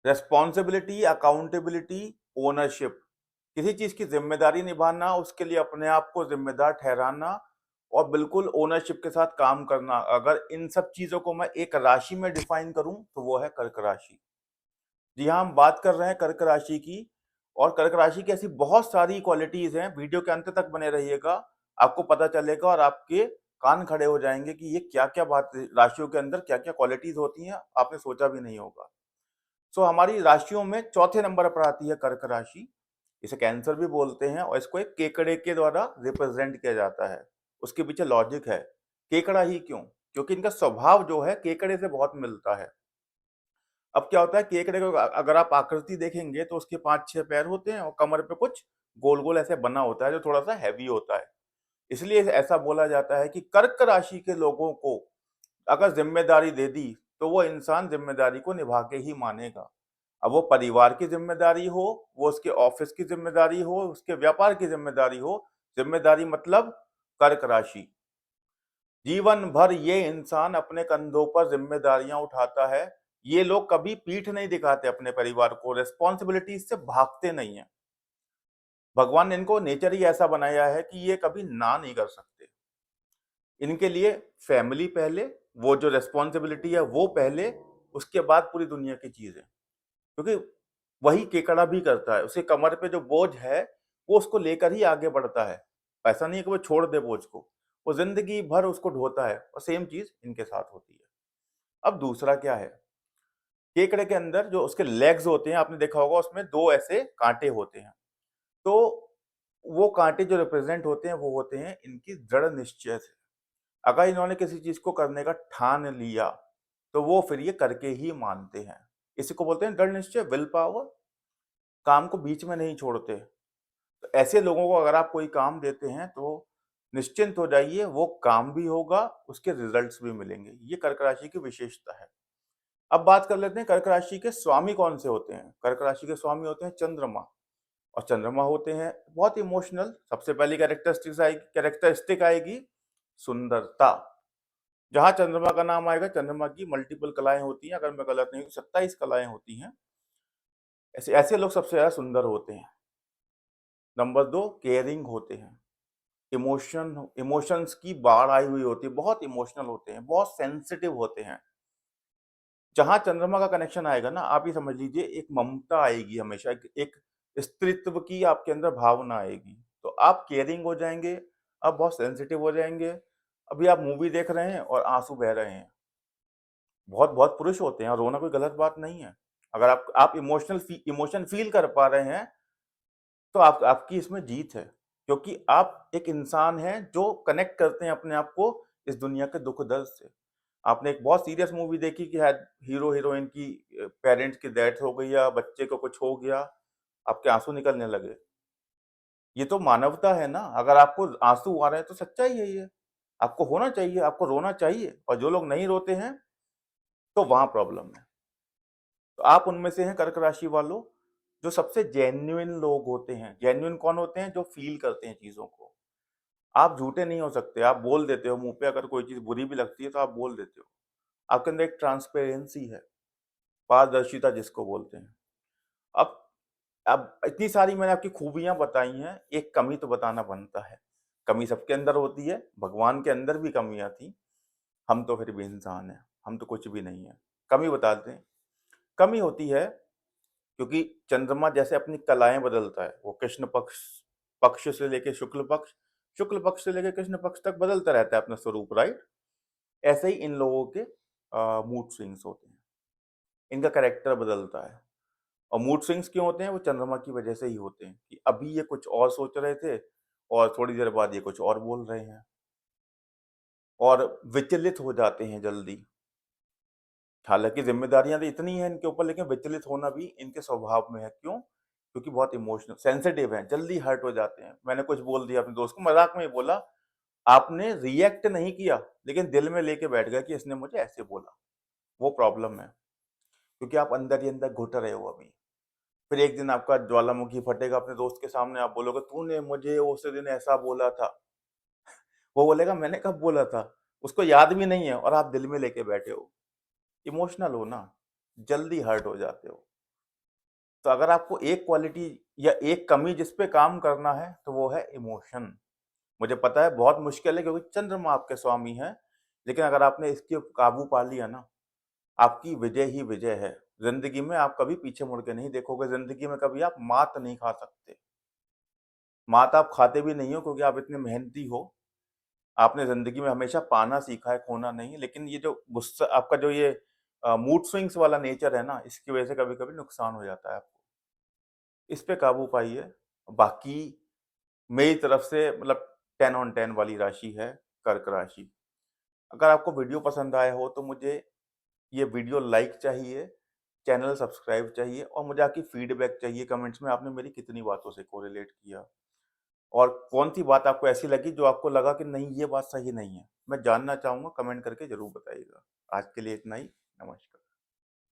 Responsibility, accountability, ownership. किसी चीज की जिम्मेदारी निभाना, उसके लिए अपने आप को जिम्मेदार ठहराना और बिल्कुल ओनरशिप के साथ काम करना। अगर इन सब चीजों को मैं एक राशि में डिफाइन करूं तो वो है कर्क राशि। जी हाँ, हम बात कर रहे हैं कर्क राशि की। और कर्क राशि की ऐसी बहुत सारी क्वालिटीज हैं, वीडियो के अंत तक बने रहिएगा, आपको पता चलेगा और आपके कान खड़े हो जाएंगे कि ये क्या क्या बात, राशियों के अंदर क्या क्या क्वालिटीज होती हैं, आपने सोचा भी नहीं होगा। सो हमारी राशियों में चौथे नंबर पर आती है कर्क राशि। इसे कैंसर भी बोलते हैं और इसको एक केकड़े के द्वारा रिप्रेजेंट किया जाता है। उसके पीछे लॉजिक है। केकड़ा ही क्यों? क्योंकि इनका स्वभाव जो है केकड़े से बहुत मिलता है। अब क्या होता है, केकड़े को अगर आप आकृति देखेंगे तो उसके 5-6 पैर होते हैं और कमर पे कुछ गोल-गोल ऐसे बना होता है जो थोड़ा-सा हैवी होता है। इसलिए ऐसा बोला जाता है कि कर्क राशि के लोगों को अगर ज़िम्मेदारी दे दी, तो वो इंसान ज़िम्मेदारी को निभा के ही मानेगा। अब वो परिवार की ज़िम्मेदारी हो, वो उसके ऑफ़िस की ज़िम्मेदारी हो, उसके व्यापार की ज़िम्मेदारी हो, ज़िम्मेदारी मतलब कर्क राशि। जीवन भर ये इंसान अपने कंधों पर ज़िम्मेदारियाँ उठाता है। ये लोग कभी पीठ नहीं दिखाते अपने परिवार को, रिस्पॉन्सिबिलिटीज़ से भागते नहीं हैं। भगवान ने इनको नेचर ही ऐसा बनाया है कि ये कभी ना नहीं कर सकते। इनके लिए फैमिली पहले, वो जो रिस्पॉन्सिबिलिटी है वो पहले, उसके बाद पूरी दुनिया की चीज़ें। क्योंकि वही केकड़ा भी करता है, उसके कमर पे जो बोझ है, वो उसको लेकर ही आगे बढ़ता है। ऐसा नहीं है कि वो छोड़ दे बोझ को, वो ज़िंदगी भर उसको ढोता है और सेम चीज़ इनके साथ होती है। अब दूसरा क्या है, केकड़े के अंदर जो उसके लेग्स होते हैं, आपने देखा होगा उसमें 2 ऐसे काँटे होते हैं। तो वो काँटे जो रिप्रेजेंट होते हैं, वो होते हैं इनकी दृढ़ निश्चय से। अगर इन्होंने किसी चीज़ को करने का ठान लिया, तो वो फिर ये करके ही मानते हैं। इसी को बोलते हैं दृढ़ निश्चय, विल पावर। काम को बीच में नहीं छोड़ते। तो ऐसे लोगों को अगर आप कोई काम देते हैं तो निश्चिंत हो जाइए, वो काम भी होगा, उसके रिजल्ट्स भी मिलेंगे। ये कर्क राशि की विशेषता है। अब बात कर लेते हैं कर्क राशि के स्वामी कौन से होते हैं। कर्क राशि के स्वामी होते हैं चंद्रमा। और चंद्रमा होते हैं बहुत इमोशनल। सबसे पहली कैरेक्टरिस्टिक आएगी सुंदरता। जहाँ चंद्रमा का नाम आएगा, चंद्रमा की मल्टीपल कलाएँ होती हैं, अगर मैं गलत नहीं हूँ 27 कलाएँ होती हैं। ऐसे ऐसे लोग सबसे ज़्यादा सुंदर होते हैं। नंबर 2 केयरिंग होते हैं। इमोशंस की बाढ़ आई हुई होती है, बहुत इमोशनल होते हैं, बहुत सेंसिटिव होते हैं। जहाँ चंद्रमा का कनेक्शन आएगा ना, आप ये समझ लीजिए एक ममता आएगी हमेशा, एक स्त्रीत्व की आपके अंदर भावना आएगी। तो आप केयरिंग हो जाएँगे, आप बहुत सेंसिटिव हो जाएँगे। अभी आप मूवी देख रहे हैं और आँसू बह रहे हैं। बहुत बहुत पुरुष होते हैं और रोना कोई गलत बात नहीं है। अगर आप इमोशन फ़ील कर पा रहे हैं, तो आप आपकी इसमें जीत है। क्योंकि आप एक इंसान हैं जो कनेक्ट करते हैं अपने आप को इस दुनिया के दुःख-दर्द से। आपने एक बहुत सीरियस मूवी देखी कि शायद हीरो-हीरोइन की पेरेंट्स की डेथ हो गई या बच्चे को कुछ हो गया, आपके आँसू निकलने लगे। ये तो मानवता है ना, अगर आपको आँसू आ रहे हैं तो सच्चाई है ये। आपको होना चाहिए, आपको रोना चाहिए और जो लोग नहीं रोते हैं, तो वहाँ प्रॉब्लम है। तो आप उनमें से हैं कर्क राशि वालों, जो सबसे जेन्युइन लोग होते हैं। जेन्युइन कौन होते हैं? जो फ़ील करते हैं चीज़ों को। आप झूठे नहीं हो सकते, आप बोल देते हो मुँह पे, अगर कोई चीज़ बुरी भी लगती है तो आप बोल देते हो। आपके अंदर एक ट्रांसपेरेंसी है, पारदर्शिता जिसको बोलते हैं। अब अब इतनी सारी मैंने आपकी खूबियाँ बताई हैं, एक कमी तो बताना बनता है। कमी सबके अंदर होती है, भगवान के अंदर भी कमियाँ थी, हम तो फिर भी इंसान हैं, हम तो कुछ भी नहीं है। कमी बताते हैं, कमी होती है क्योंकि चंद्रमा जैसे अपनी कलाएँ बदलता है, वो कृष्ण पक्ष पक्ष से लेके शुक्ल पक्ष से लेके कृष्ण पक्ष तक बदलता रहता है अपना स्वरूप, राइट? ऐसे ही इन लोगों के मूड स्विंग्स होते हैं, इनका कैरेक्टर बदलता है। और मूड स्विंग्स क्यों होते हैं? वो चंद्रमा की वजह से ही होते हैं कि अभी ये कुछ और सोच रहे थे और थोड़ी देर बाद ये कुछ और बोल रहे हैं और विचलित हो जाते हैं जल्दी। हालाँकि ज़िम्मेदारियाँ तो इतनी हैं इनके ऊपर, लेकिन विचलित होना भी इनके स्वभाव में है। क्यों? क्योंकि बहुत इमोशनल सेंसिटिव हैं, जल्दी हर्ट हो जाते हैं। मैंने कुछ बोल दिया अपने दोस्त को, मज़ाक में ही बोला, आपने रिएक्ट नहीं किया, लेकिन दिल में लेके बैठ गए कि इसने मुझे ऐसे बोला। वो प्रॉब्लम है, क्योंकि आप अंदर ही अंदर घुट रहे हो अभी। फिर एक दिन आपका ज्वालामुखी फटेगा अपने दोस्त के सामने, आप बोलोगे, "तूने मुझे उस दिन ऐसा बोला था।" वो बोलेगा, "मैंने कब बोला था?" उसको याद भी नहीं है और आप दिल में लेके बैठे हो। इमोशनल हो ना, जल्दी हर्ट हो जाते हो। तो अगर आपको एक क्वालिटी या एक कमी जिस पे काम करना है, तो वो है इमोशन। मुझे पता है बहुत मुश्किल है क्योंकि चंद्रमा आपके स्वामी हैं, लेकिन अगर आपने इसके काबू पा लिया ना, आपकी विजय ही विजय है। ज़िंदगी में आप कभी पीछे मुड़ के नहीं देखोगे, ज़िंदगी में कभी आप मात नहीं खा सकते। मात आप खाते भी नहीं हो क्योंकि आप इतने मेहनती हो। आपने ज़िंदगी में हमेशा पाना सीखा है, खोना नहीं। लेकिन ये जो गुस्सा आपका जो ये मूड स्विंग्स वाला नेचर है ना, इसकी वजह से कभी-कभी नुकसान हो जाता है आपको। इस पे काबू पाइए। बाकी मेरी तरफ से मतलब 10 ऑन 10 वाली राशि है कर्क राशि। अगर आपको वीडियो पसंद आया हो तो मुझे ये वीडियो लाइक चाहिए, चैनल सब्सक्राइब चाहिए और मुझे आपकी फीडबैक चाहिए कमेंट्स में आपने मेरी कितनी बातों से कोरिलेट किया और कौन-सी बात आपको ऐसी लगी जो आपको लगा कि नहीं ये बात सही नहीं है। मैं जानना चाहूँगा, कमेंट करके ज़रूर बताइएगा। आज के लिए इतना ही, नमस्कार।